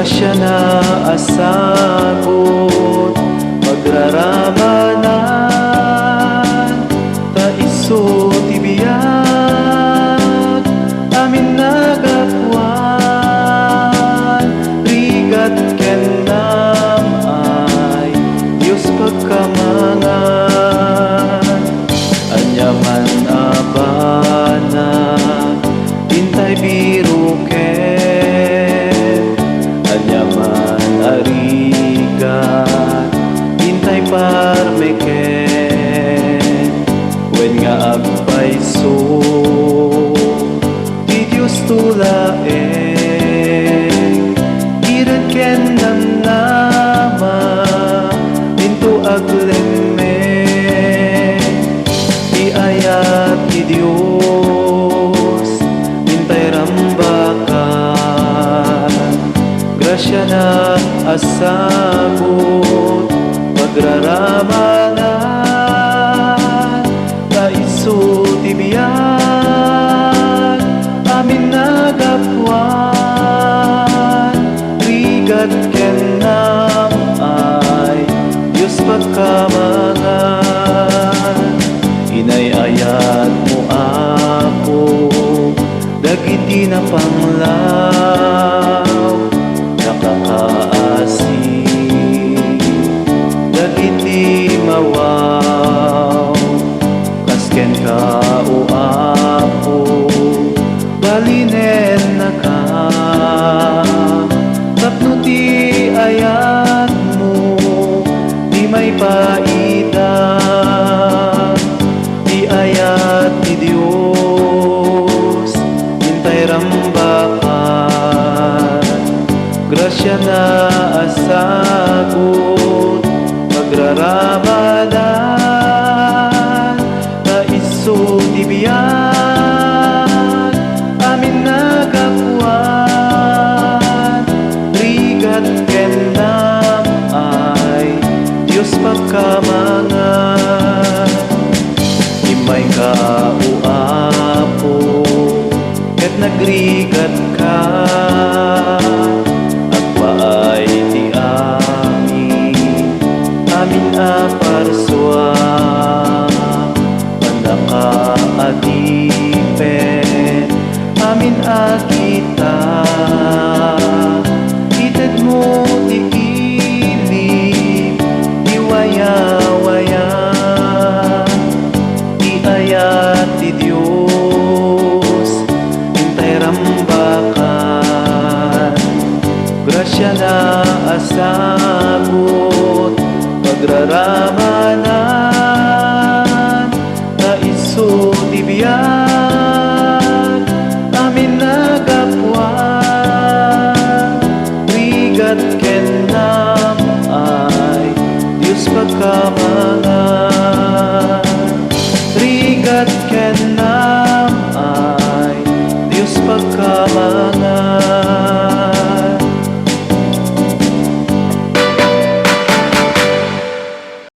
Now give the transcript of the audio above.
grasya na asagot pagraramanan, ta iso tibiyag amin nagapuan. Rigat ken nam ay Diyos pagkamangan, anyaman abana intay biro ken, anyaman arigat intay parmeken. Wen nga agpaiso di Diyos tulaeng, irad ken namnama into aglemme. Iayat ni Diyos intay rambakan, grasya na asagot pagraramanan, ta iso tibiyag amin nagapuan. Rigat ken nam ay Diyos pagkamangan, inayayat mo ako dagiti na panglaw, nakakaasi dagiti mawaw. Kasken ka o ako balinen na ka, tapno ti ayat mo di may paida. Di ayat ni Diyos intay rambakan, grasya na asagot pagraramanan, ta iso tibiyag amin nagapuan. Rigat ken nam ay Diyos pagkamangan, imay ka o apo ket nagrigat ka, agpaay ti amin aparswa. Panakaadipen amin akita, ited mo ti ilim iwaya-waya. Iayat ti Diyos intay rambakan, grasya na asagot pagraramanan, ta iso tibiyag amin nagapuan. Rigat ken nam ay Diyos pagkamangan.